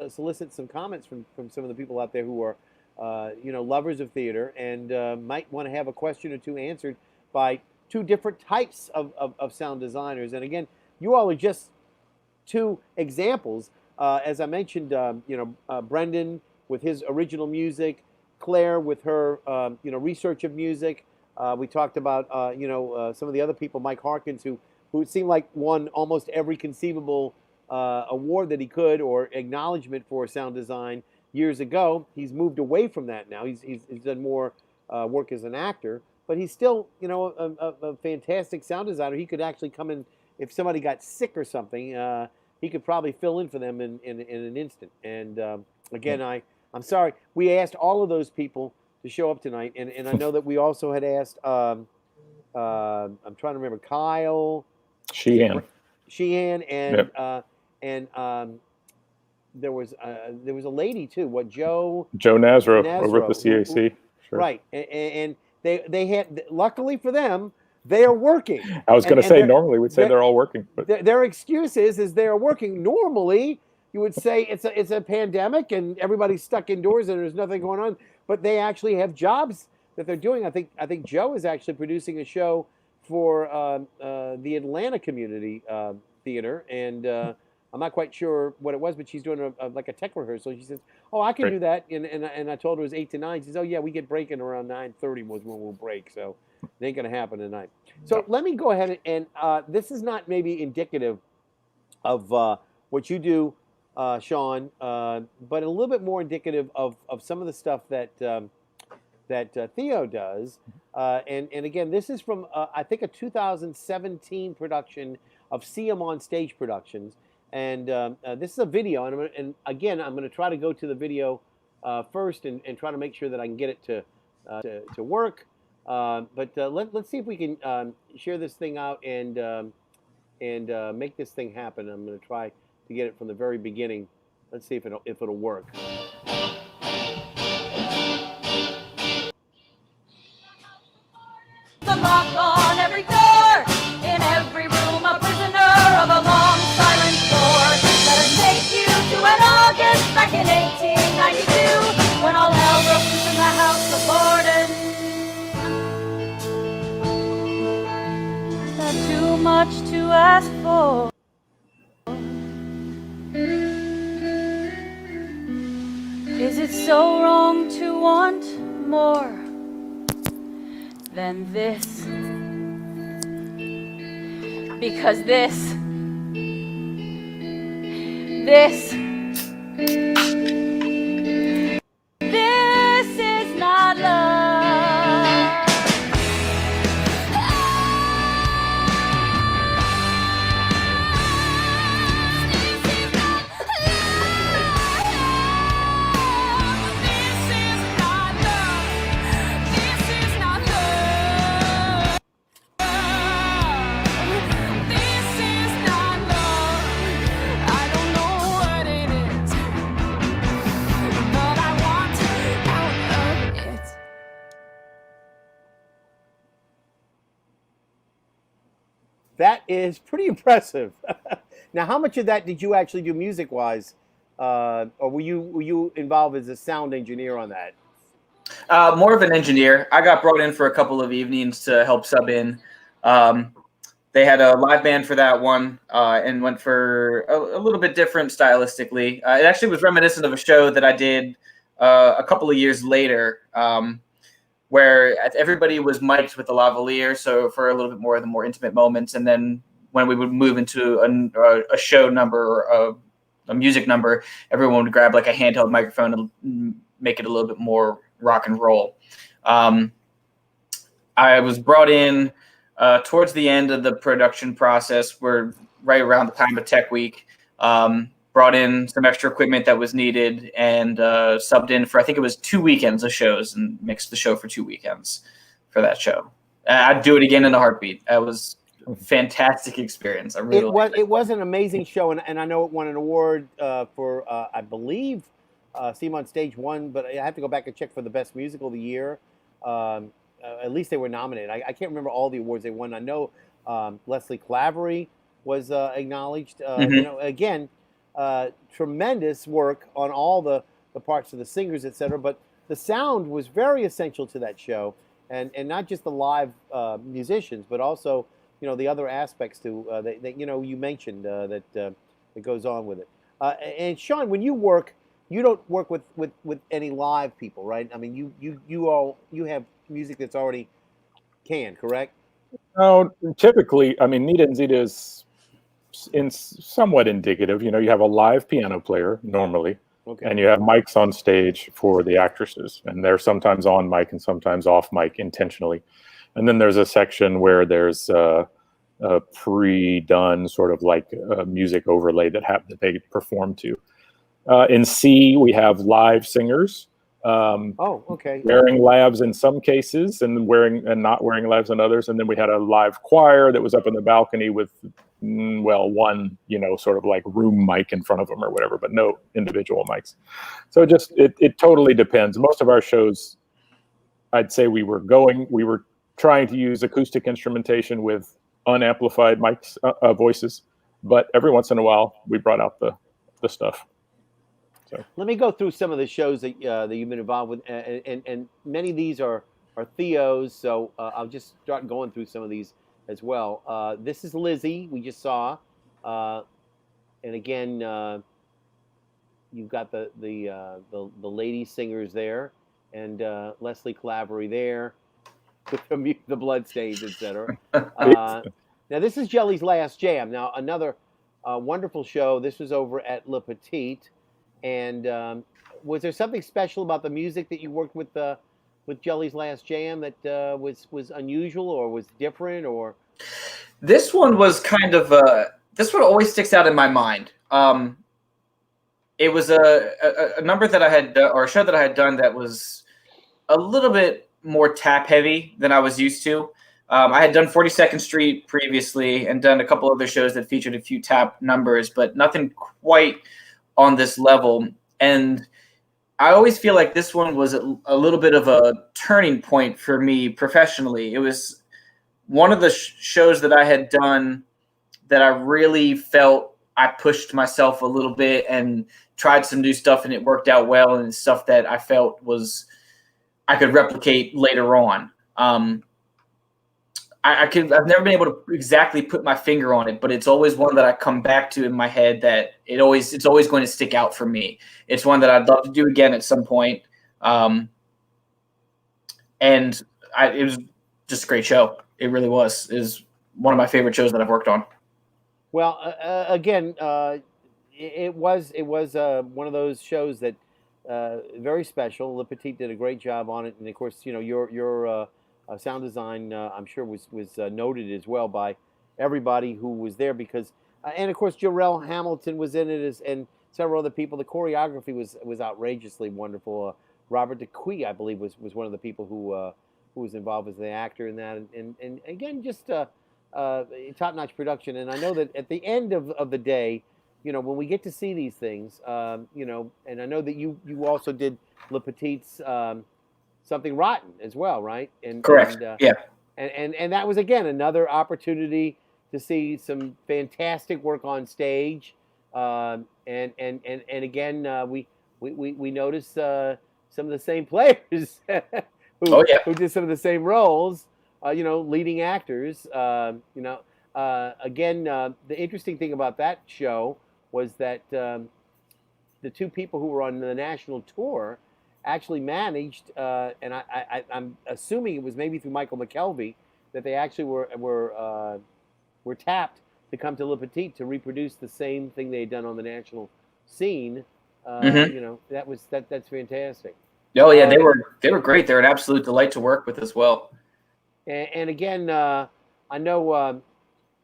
Speaker 1: solicit some comments from some of the people out there who are lovers of theater and might want to have a question or two answered by two different types of sound designers. And again, you all are just two examples. As I mentioned, Brendan with his original music, Claire with her, research of music. We talked about, some of the other people, Mike Harkins, who it seemed like won almost every conceivable award that he could or acknowledgement for sound design years ago. He's moved away from that now. He's done more work as an actor, but he's still, a fantastic sound designer. He could actually come in if somebody got sick or something. He could probably fill in for them in an instant. And again, I'm sorry. We asked all of those people to show up tonight, and I know that we also had asked. I'm trying to remember Kyle, Sheehan, and
Speaker 2: Yep.
Speaker 1: There was a lady too. Joe
Speaker 2: Nazro over at the CAC. Sure.
Speaker 1: Right, and they had. Luckily for them, they are working.
Speaker 2: I was going to say normally we'd say they're all working, but
Speaker 1: their excuse is they are working. Normally, you would say it's a pandemic and everybody's stuck indoors and there's nothing going on. But they actually have jobs that they're doing. I think Joe is actually producing a show for the Atlanta Community Theater, and I'm not quite sure what it was, but she's doing like a tech rehearsal. She says, "Oh, I can do that," and I told her it was 8 to 9. She says, "Oh yeah, we get breaking around 9:30 was when we'll break, so it ain't gonna happen tonight." So let me go ahead and this is not maybe indicative of what you do, Sean, but a little bit more indicative of some of the stuff that Theo does. And again, this is from I think a 2017 production of See 'Em on Stage Productions. And this is a video, and again, I'm going to try to go to the video first and try to make sure that I can get it to work. But let's see if we can share this thing out and make this thing happen. I'm going to try to get it from the very beginning. Let's see if it'll work.
Speaker 4: The lock on every door, in every room, a prisoner of a long silent war. Let us take you to an August back in 1892, when all hell broke loose in the House of Borden. Not too much to ask for. Is it so wrong to want more than this? Because this is not love.
Speaker 1: That is pretty impressive. Now, how much of that did you actually do music-wise, or were you involved as a sound engineer on that?
Speaker 3: More of an engineer. I got brought in for a couple of evenings to help sub in. They had a live band for that one, and went for a little bit different stylistically. It actually was reminiscent of a show that I did a couple of years later, where everybody was mic'd with a lavalier, so for a little bit more of the more intimate moments. And then when we would move into a show number or a music number, everyone would grab like a handheld microphone and make it a little bit more rock and roll. I was brought in towards the end of the production process. We're right around the time of Tech Week. Brought in some extra equipment that was needed and subbed in for, I think it was 2 weekends of shows, and mixed the show for 2 weekends for that show. I'd do it again in a heartbeat. That was a fantastic experience. I really
Speaker 1: it was an amazing show, and I know it won an award for I believe Steam on Stage won, but I have to go back and check for the best musical of the year. At least they were nominated. I can't remember all the awards they won. I know Leslie Clavery was acknowledged. You know, again, tremendous work on all the parts of the singers, etc. But the sound was very essential to that show, and not just the live musicians, but also, you know, the other aspects to that you know, you mentioned that goes on with it. And Sean, when you work, you don't work with any live people, right? I mean, you have music that's already canned, correct?
Speaker 2: No, typically, I mean, Nita and Zita is somewhat indicative. You know, you have a live piano player normally,
Speaker 1: Okay.
Speaker 2: and you have mics on stage for the actresses, and they're sometimes on mic and sometimes off mic intentionally. And then there's a section where there's a pre-done sort of like a music overlay that they perform to. In C, we have live singers.
Speaker 1: Oh, okay.
Speaker 2: Wearing lavs in some cases, and not wearing lavs in others. And then we had a live choir that was up in the balcony with, well, one, you know, sort of like room mic in front of them or whatever, but no individual mics. So it totally depends. Most of our shows, I'd say we were trying to use acoustic instrumentation with unamplified mics, voices, but every once in a while we brought out the stuff. So.
Speaker 1: Let me go through some of the shows that you've been involved with, and many of these are Theo's, so I'll just start going through some of these as well. This is Lizzie, we just saw, and again, you've got the lady singers there, and Leslie Clavery there, with the bloodstains, etc. Now this is Jelly's Last Jam. Now another wonderful show. This was over at Le Petit. And was there something special about the music that you worked with Jelly's Last Jam that was unusual or was different? Or
Speaker 3: this one was kind of this one always sticks out in my mind. It was a number that I had or a show that I had done that was a little bit more tap heavy than I was used to. I had done 42nd Street previously and done a couple other shows that featured a few tap numbers, but nothing quite on this level. And I always feel like this one was a little bit of a turning point for me professionally. It was one of the shows that I had done that I really felt I pushed myself a little bit and tried some new stuff, and it worked out well, and stuff that I felt I could replicate later on. I've never been able to exactly put my finger on it, but it's always one that I come back to in my head that it's always going to stick out for me. It's one that I'd love to do again at some point. And it was just a great show. It really was. It was one of my favorite shows that I've worked on.
Speaker 1: Well, again, it was one of those shows that very special. Le Petit did a great job on it, and of course, you know, your sound design, I'm sure was noted as well by everybody who was there, because, and of course, Jarrell Hamilton was in it, and several other people. The choreography was outrageously wonderful. Robert DeQuee, I believe, was one of the people who was involved as the actor in that, and again, just top-notch production. And I know that at the end of the day, you know, when we get to see these things, you know, and I know that you also did Le Petit's Something Rotten as well, right? And,
Speaker 3: correct.
Speaker 1: And,
Speaker 3: yeah.
Speaker 1: And that was, again, another opportunity to see some fantastic work on stage, and again, we noticed some of the same players
Speaker 3: Oh yeah.
Speaker 1: who did some of the same roles, leading actors. Again, the interesting thing about that show was that the two people who were on the national tour actually managed, and I'm assuming it was maybe through Michael McKelvey, that they actually were tapped to come to Le Petit to reproduce the same thing they had done on the national scene. That's fantastic.
Speaker 3: Oh yeah, they were great. They're an absolute delight to work with as well.
Speaker 1: And again, I know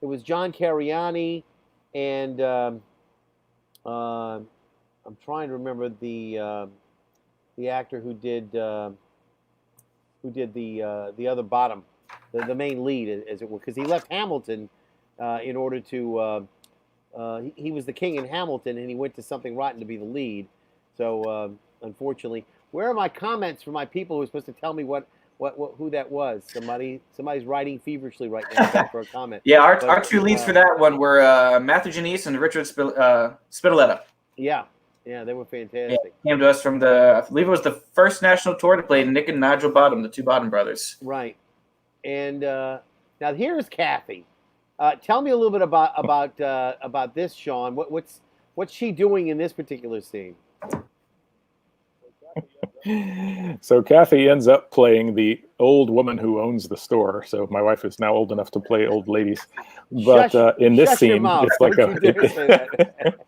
Speaker 1: it was John Cariani, and I'm trying to remember the actor who did the other bottom, the main lead, as it were, because he left Hamilton in order to he was the king in Hamilton, and he went to Something Rotten to be the lead. So unfortunately, where are my comments for my people who are supposed to tell me who that was? Somebody's writing feverishly right now for a comment.
Speaker 3: Yeah, our two leads for that one were Matthew Janice and Richard Spitoletta.
Speaker 1: Yeah, they were fantastic.
Speaker 3: Yeah, came to us from I believe it was the first national tour to play Nick and Nigel Bottom, the two Bottom brothers.
Speaker 1: Right. And now here's Kathy. Tell me a little bit about this, Sean. What's she doing in this particular scene?
Speaker 2: So Kathy ends up playing the old woman who owns the store. So my wife is now old enough to play old ladies. But in this scene, it's like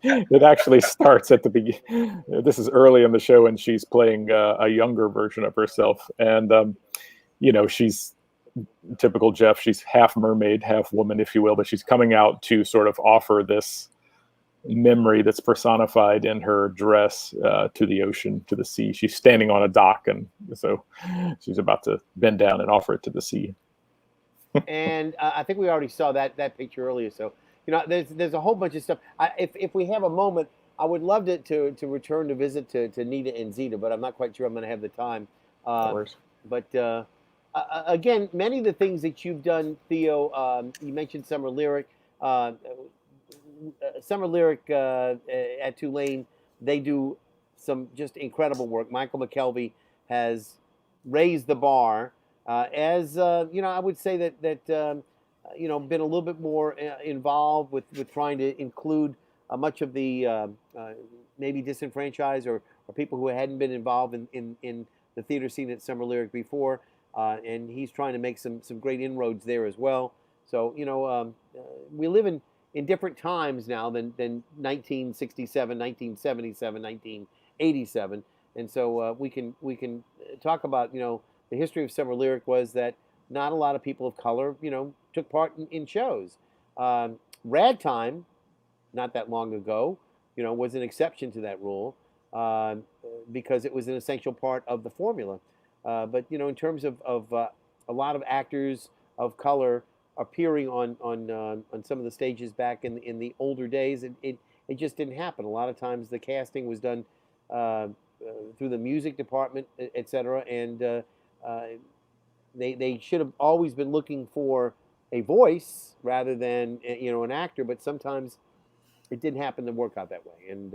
Speaker 2: it actually starts at the beginning. This is early in the show, and she's playing a younger version of herself. And, she's typical Jeff. She's half mermaid, half woman, if you will. But she's coming out to sort of offer this memory that's personified in her dress to the ocean, to the sea. She's standing on a dock, and so she's about to bend down and offer it to the sea.
Speaker 1: And I think we already saw that picture earlier. So there's a whole bunch of stuff. If we have a moment, I would love to return to visit to Nita and Zeta, but I'm not quite sure I'm going to have the time. But again, many of the things that you've done, Theo, you mentioned Summer Lyric. Summer Lyric at Tulane, they do some just incredible work. Michael McKelvey has raised the bar. I would say that been a little bit more involved with trying to include much of the maybe disenfranchised or people who hadn't been involved in the theater scene at Summer Lyric before, and he's trying to make some great inroads there as well. So we live in different times now than 1967, 1977, 1987, and so we can talk about the history of Summer Lyric was that not a lot of people of color took part in shows. Ragtime, not that long ago, was an exception to that rule because it was an essential part of the formula. But in terms of a lot of actors of color appearing on some of the stages back in the older days, it just didn't happen. A lot of times the casting was done through the music department, et cetera, and they should have always been looking for a voice rather than an actor, but sometimes it didn't happen to work out that way. And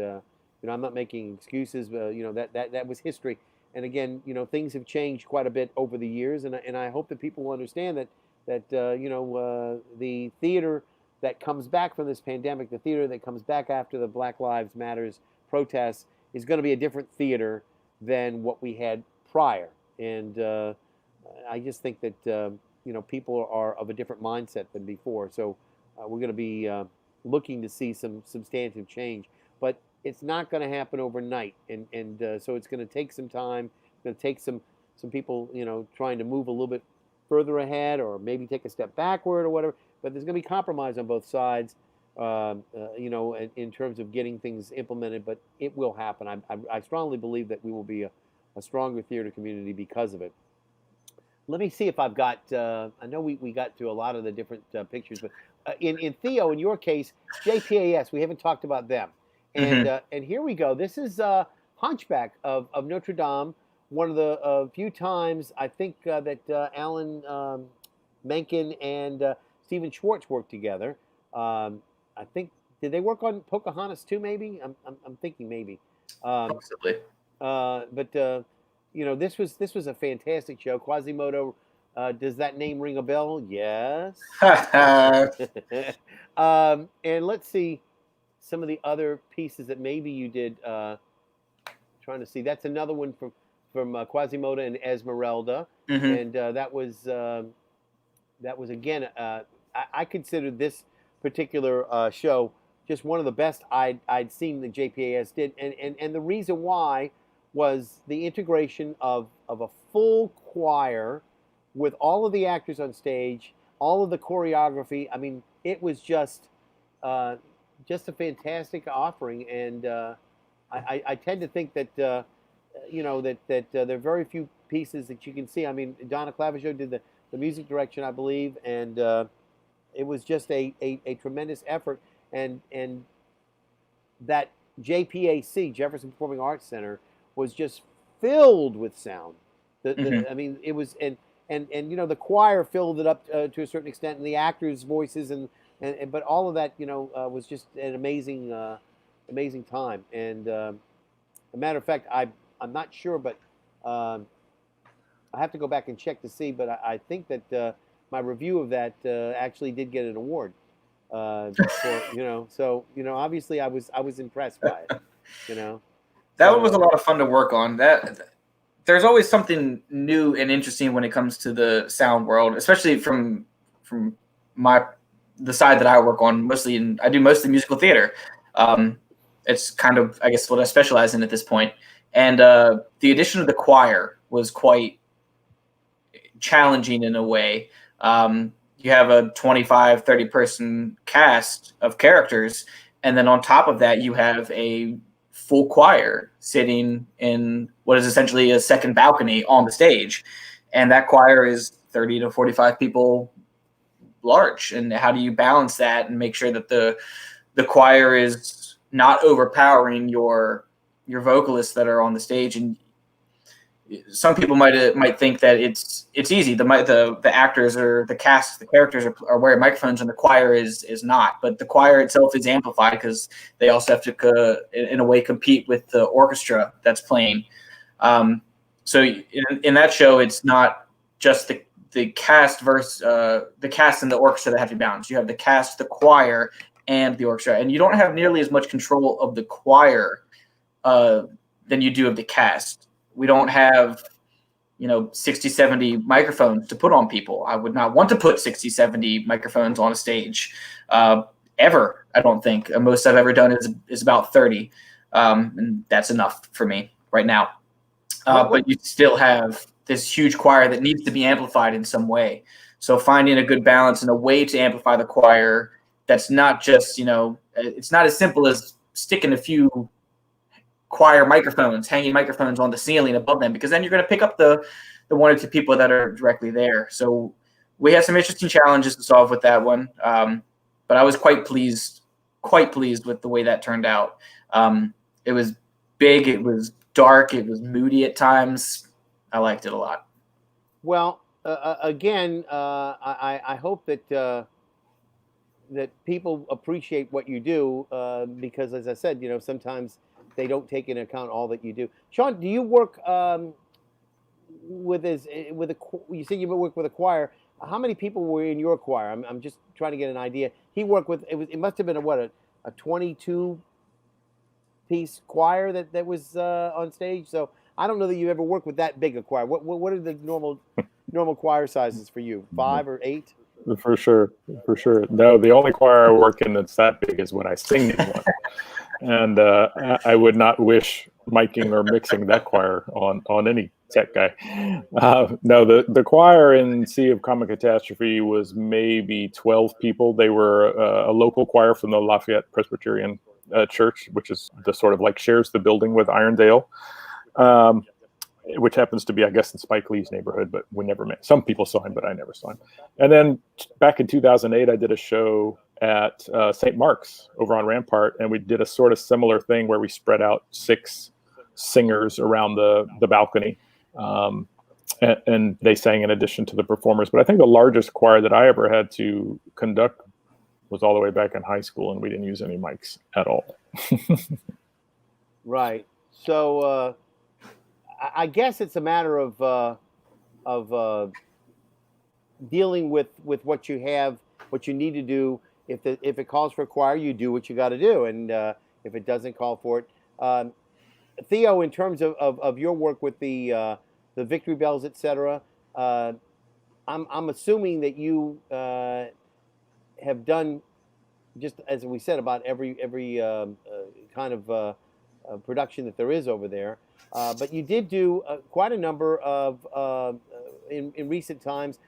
Speaker 1: I'm not making excuses, but that was history. And again, things have changed quite a bit over the years, and I hope that people will understand that the theater that comes back from this pandemic, the theater that comes back after the Black Lives Matters protests, is going to be a different theater than what we had prior. And I just think that people are of a different mindset than before. So we're going to be looking to see some substantive change, but it's not going to happen overnight. And so it's going to take some time. It's going to take some people trying to move a little bit further ahead, or maybe take a step backward or whatever. But there's going to be compromise on both sides, in terms of getting things implemented. But it will happen. I strongly believe that we will be a stronger theater community because of it. Let me see if I've got. I know we got through a lot of the different pictures, but in Theo, in your case, JPAS, we haven't talked about them. And and here we go. This is Hunchback of Notre Dame. One of the few times I think that Alan Menken and Stephen Schwartz worked together. I think, did they work on Pocahontas too? Maybe I'm thinking maybe.
Speaker 3: Possibly.
Speaker 1: But this was a fantastic show. Quasimodo. Does that name ring a bell? Yes. And let's see some of the other pieces that maybe you did. Trying to see. That's another one from Quasimodo and Esmeralda, and that was again. I consider this particular show just one of the best I'd seen the JPAS did, and the reason why was the integration of a full choir with all of the actors on stage, all of the choreography. I mean, it was just a fantastic offering, and I tend to think that that there are very few pieces that you can see. I mean, Donna Clavijo did the music direction, I believe, and it was just a tremendous effort, and that JPAC, Jefferson Performing Arts Center, was just filled with sound. I mean, it was, and the choir filled it up to a certain extent, and the actors' voices, and but all of that was just an amazing time. And a matter of fact, I'm not sure, but I have to go back and check to see. But I think that my review of that actually did get an award. So obviously I was impressed by it.
Speaker 3: That one was a lot of fun to work on. There's always something new and interesting when it comes to the sound world, especially from the side that I work on mostly. I do mostly musical theater. It's kind of, I guess, what I specialize in at this point. And the addition of the choir was quite challenging in a way. You have a 25, 30 person cast of characters. And then on top of that, you have a full choir sitting in what is essentially a second balcony on the stage. And that choir is 30 to 45 people large. And how do you balance that and make sure that the choir is not overpowering your vocalists that are on the stage? And some people might think that it's easy. The actors or the cast, the characters are wearing microphones, and the choir is not. But the choir itself is amplified because they also have to, in a way, compete with the orchestra that's playing. So in that show, it's not just the cast versus the cast and the orchestra that have to balance. You have the cast, the choir, and the orchestra, and you don't have nearly as much control of the choir than you do of the cast. We don't have 60, 70 microphones to put on people. I would not want to put 60, 70 microphones on a stage ever. I don't think. Most I've ever done is about 30, and that's enough for me right now. But you still have this huge choir that needs to be amplified in some way. So finding a good balance and a way to amplify the choir that's not just, it's not as simple as sticking a few choir microphones, hanging microphones on the ceiling above them, because then you're going to pick up the one or two people that are directly there. So we had some interesting challenges to solve with that one. But I was quite pleased with the way that turned out. It was big. It was dark. It was moody at times. I liked it a lot. Well,
Speaker 1: again, I hope that that people appreciate what you do, because, as I said, sometimes they don't take into account all that you do. Sean, do you work you said you work with a choir? How many people were in your choir? I'm just trying to get an idea. He worked with it must have been a 22 piece choir that was on stage. So I don't know that you ever worked with that big a choir. What are the normal choir sizes for you? 5 or 8?
Speaker 2: For sure. No, the only choir I work in that's that big is when I sing in one. And I would not wish miking or mixing that choir on any tech guy. No, the choir in Sea of Comic Catastrophe was maybe 12 people. They were a local choir from the Lafayette Presbyterian Church, which is the sort of like shares the building with Irondale, which happens to be, I guess, in Spike Lee's neighborhood, but we never met. Some people saw him, but I never saw him. And then back in 2008, I did a show at St. Mark's over on Rampart, and we did a sort of similar thing where we spread out 6 singers around the balcony. and they sang in addition to the performers. But I think the largest choir that I ever had to conduct was all the way back in high school, and we didn't use any mics at all.
Speaker 1: Right. So I guess it's a matter of dealing with what you have, what you need to do. If it calls for a choir, you do what you got to do, and if it doesn't call for it, Theo, in terms of your work with the Victory Bells, etc., I'm assuming that you have done, just as we said, about every kind of production that there is over there. But you did do quite a number of, in recent times,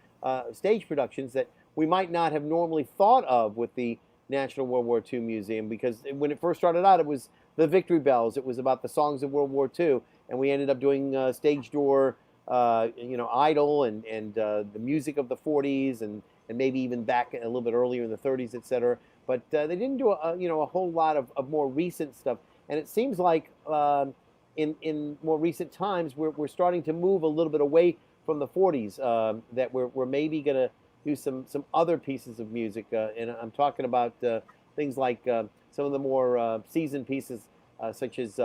Speaker 1: stage productions that we might not have normally thought of with the National World War II Museum, because when it first started out, it was the Victory Bells. It was about the songs of World War II, and we ended up doing Stage Door, Idol, and the music of the 40s, and maybe even back a little bit earlier in the 30s, etc. But they didn't do a whole lot of more recent stuff. And it seems like in more recent times we're starting to move a little bit away from the 40s. That we're maybe going to do some other pieces of music, and I'm talking about things like some of the more seasoned pieces, such as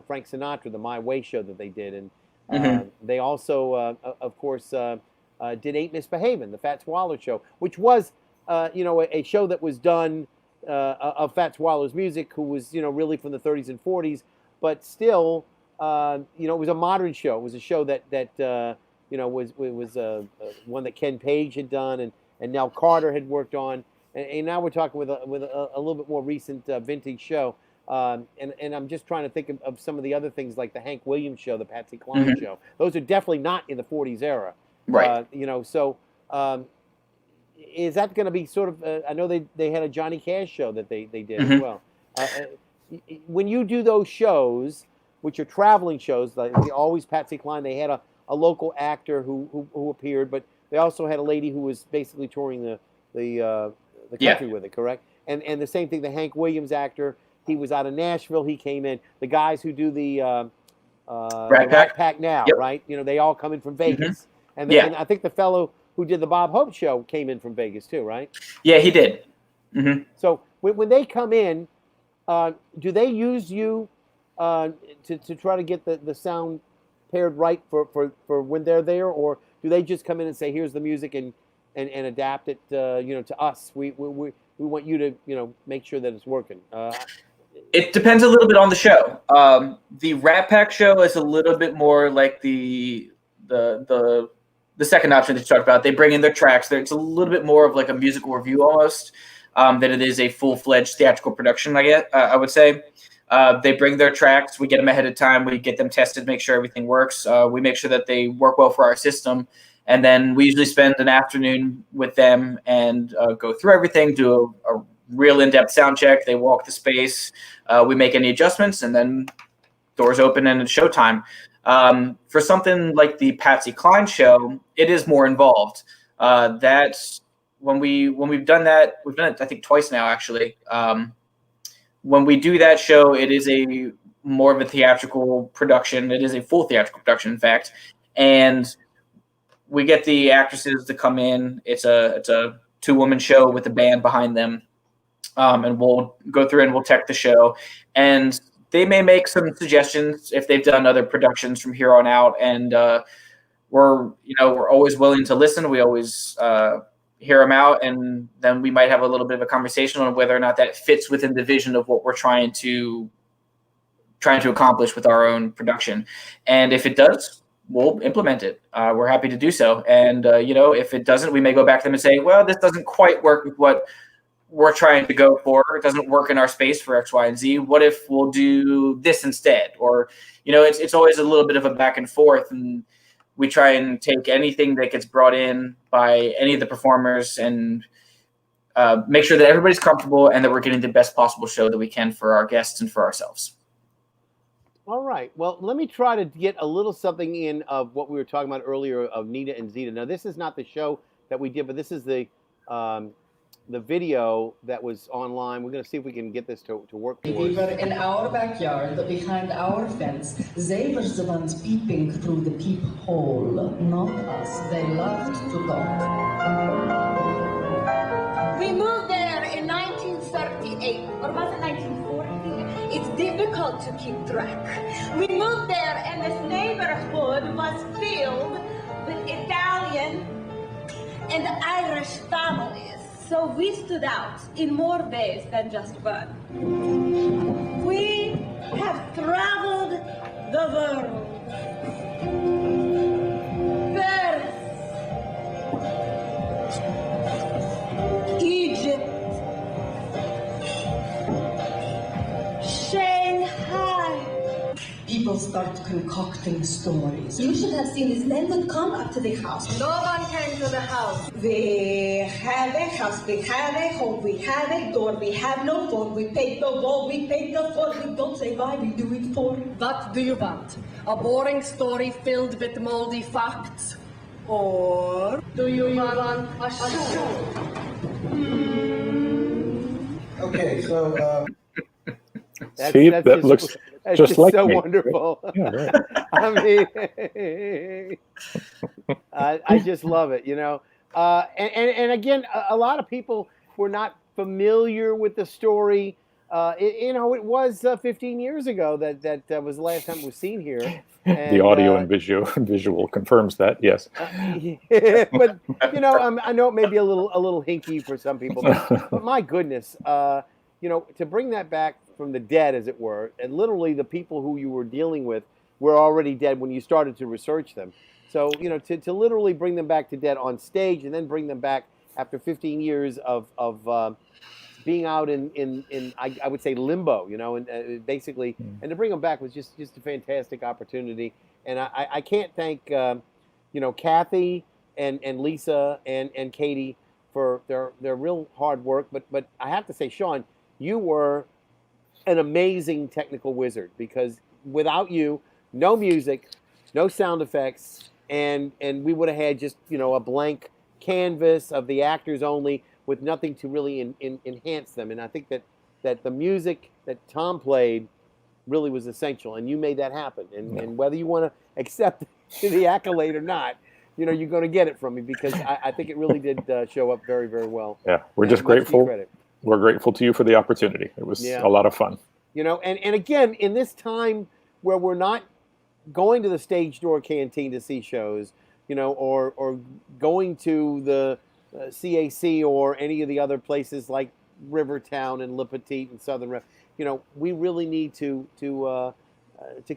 Speaker 1: Frank Sinatra, the My Way show that they did, and they also, of course, did Ain't Misbehavin', the Fats Waller show, which was a show that was done of Fats Waller's music, who was really from the 30s and 40s, but still it was a modern show. It was a show that was one that Ken Page had done, and Nell Carter had worked on, and now we're talking with a little bit more recent vintage show. And I'm just trying to think of some of the other things, like the Hank Williams show, the Patsy Cline show. Those are definitely not in the 40s era.
Speaker 3: Right.
Speaker 1: So is that going to be sort of, I know they had a Johnny Cash show that they did as well. When you do those shows, which are traveling shows, like always Patsy Cline, they had a local actor who appeared, but they also had a lady who was basically touring the country with it, correct? And the same thing, the Hank Williams actor, he was out of Nashville. He came in. The guys who do the Rat Pack now, right? They all come in from Vegas. And I think the fellow who did the Bob Hope show came in from Vegas too, right?
Speaker 3: Yeah, he did.
Speaker 1: So when they come in, do they use you to try to get the sound paired right for when they're there, or do they just come in and say, here's the music and adapt it to us? We want you to make sure that it's working.
Speaker 3: It depends a little bit on the show. The Rat Pack show is a little bit more like the second option that you talked about. They bring in their tracks. It's a little bit more of like a musical review almost than it is a full-fledged theatrical production, I would say. They bring their tracks. We get them ahead of time. We get them tested, make sure everything works. We make sure that they work well for our system. And then we usually spend an afternoon with them and go through everything, do a real in-depth sound check. They walk the space. We make any adjustments, and then doors open and it's showtime. For something like the Patsy Cline show, it is more involved. That's when we've done that. We've done it, I think, twice now, actually. When we do that show, it is a more of a theatrical production. It is a full theatrical production, in fact, and we get the actresses to come in. It's a 2-woman show with a band behind them, and we'll go through and we'll tech the show, and they may make some suggestions if they've done other productions from here on out, and we're always willing to listen. We always hear them out, and then we might have a little bit of a conversation on whether or not that fits within the vision of what we're trying to accomplish with our own production. And if it does, we'll implement it. We're happy to do so. And if it doesn't, we may go back to them and say, well, this doesn't quite work with what we're trying to go for. It doesn't work in our space for X, Y, and Z. What if we'll do this instead? Or it's always a little bit of a back and forth, and we try and take anything that gets brought in by any of the performers and make sure that everybody's comfortable and that we're getting the best possible show that we can for our guests and for ourselves.
Speaker 1: All right. Well, let me try to get a little something in of what we were talking about earlier of Nita and Zeta. Now, this is not the show that we did, but this is the the video that was online. We're going to see if we can get this to work for
Speaker 5: We
Speaker 1: us.
Speaker 5: were in our backyard, behind our fence. They were the ones peeping through the peephole, not us. They loved to talk.
Speaker 6: We moved there in 1938, or was it 1940? It's difficult to keep track. We moved there and this neighborhood was filled with Italian and Irish families. So we stood out in more ways than just one. We have traveled the world. Paris, Egypt, Shanghai.
Speaker 5: People start concocting stories.
Speaker 6: You should have seen these men would come up to the house. No one came to the house. We have a house, we have a home, we have a door, we have no phone, we paid the wall, we paid the floor, we don't say why, we do it for.
Speaker 5: What do you want? A boring story filled with moldy facts?
Speaker 6: Or do you want a show?
Speaker 7: Okay, so
Speaker 2: See, that looks
Speaker 1: that's
Speaker 2: just like
Speaker 1: so
Speaker 2: me.
Speaker 1: wonderful.
Speaker 2: Yeah, right.
Speaker 1: I mean, I just love it, you know. And again, a lot of people were not familiar with the story. It was 15 years ago that was the last time it was seen here. And,
Speaker 2: The audio and visual confirms that. Yes.
Speaker 1: but I know it may be a little hinky for some people, but my goodness, to bring that back from the dead, as it were, and literally the people who you were dealing with were already dead when you started to research them. So, to literally bring them back to dead on stage and then bring them back after 15 years of being out in I would say limbo, and basically, and to bring them back was just a fantastic opportunity. And I can't thank, Kathy and Lisa and Katie for their real hard work. But I have to say, Sean, you were an amazing technical wizard, because without you, no music, no sound effects, and we would have had just a blank canvas of the actors only, with nothing to really enhance them. And I think that the music that Tom played really was essential, and you made that happen. And whether you want to accept the accolade or not, you're going to get it from me, because I think it really did show up very, very well.
Speaker 2: Yeah, we're just grateful. We're grateful to you for the opportunity. It was a lot of fun.
Speaker 1: And again, in this time where we're not going to the Stage Door Canteen to see shows, or going to the CAC or any of the other places like Rivertown and Le Petit and Southern Ref, we really need to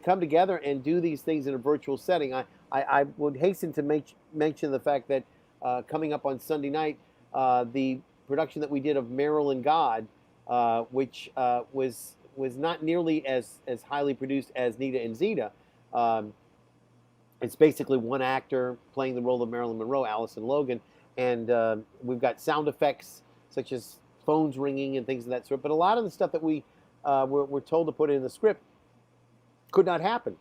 Speaker 1: come together and do these things in a virtual setting. I would hasten to mention the fact that coming up on Sunday night, the production that we did of Marilyn God, which was not nearly as highly produced as Nita and Zeta. It's basically one actor playing the role of Marilyn Monroe, Allison Logan, and we've got sound effects such as phones ringing and things of that sort. But a lot of the stuff that we were told to put in the script could not happen.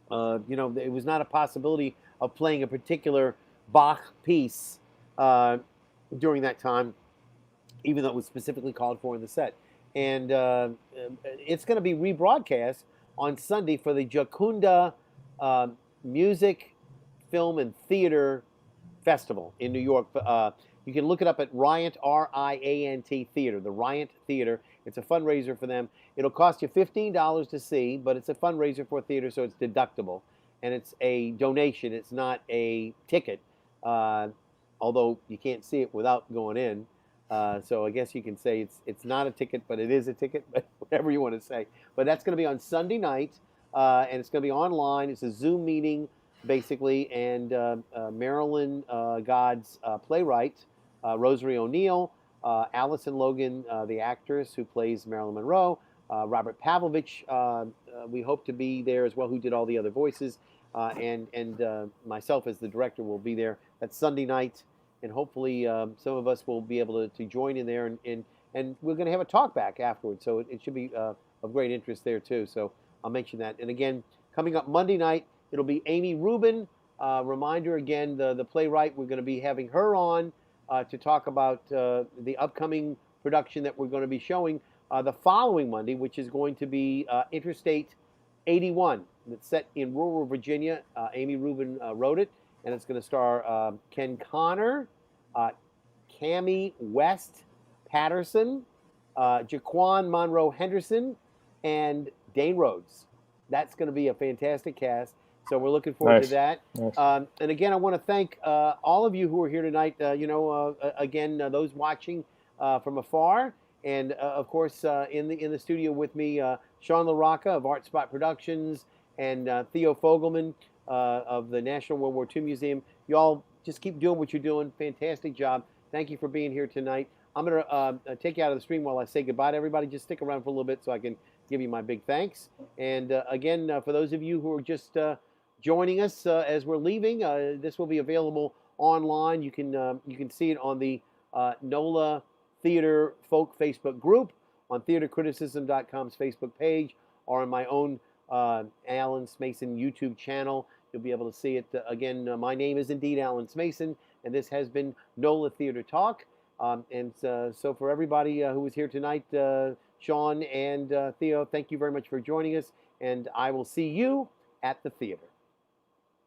Speaker 1: It was not a possibility of playing a particular Bach piece during that time, even though it was specifically called for in the set. And it's going to be rebroadcast on Sunday for the Jacunda Music, Film, and Theater Festival in New York. You can look it up at Riant, R-I-A-N-T Theater, the Riant Theater. It's a fundraiser for them. It'll cost you $15 to see, but it's a fundraiser for a theater, so it's deductible. And it's a donation. It's not a ticket, although you can't see it without going in. So I guess you can say it's not a ticket, but it is a ticket, but whatever you want to say. But that's going to be on Sunday night, and it's going to be online. It's a Zoom meeting, basically, and Marilyn God's playwright, Rosary O'Neill, Allison Logan, the actress who plays Marilyn Monroe, Robert Pavlovich, we hope to be there as well, who did all the other voices, and myself as the director will be there. That's Sunday night. And hopefully some of us will be able to join in there, and we're going to have a talk back afterwards. So it should be of great interest there too. So I'll mention that. And again, coming up Monday night, it'll be Amy Rubin. Reminder again, the playwright, we're going to be having her on to talk about the upcoming production that we're going to be showing the following Monday, which is going to be Interstate 81. That's set in rural Virginia. Amy Rubin wrote it, and it's going to star Ken Connor, Cammie West Patterson, Jaquan Monroe Henderson, and Dane Rhodes. That's going to be a fantastic cast. So we're looking forward to that.
Speaker 2: Nice.
Speaker 1: And again, I want to thank all of you who are here tonight. Again, those watching from afar, and of course in the studio with me, Sean LaRocca of ArtSpot Productions and Theo Fogelman of the National World War II Museum. Y'all just keep doing what you're doing. Fantastic job. Thank you for being here tonight. I'm going to take you out of the stream while I say goodbye to everybody. Just stick around for a little bit so I can give you my big thanks. And again, for those of you who are just joining us as we're leaving, this will be available online. You can see it on the NOLA Theater Folk Facebook group, on theatercriticism.com's Facebook page, or on my own Alan Smason YouTube channel. You'll be able to see it. Again, my name is indeed Alan Smason, and this has been NOLA Theater Talk. So for everybody who was here tonight, Sean and Theo, thank you very much for joining us, and I will see you at the theater.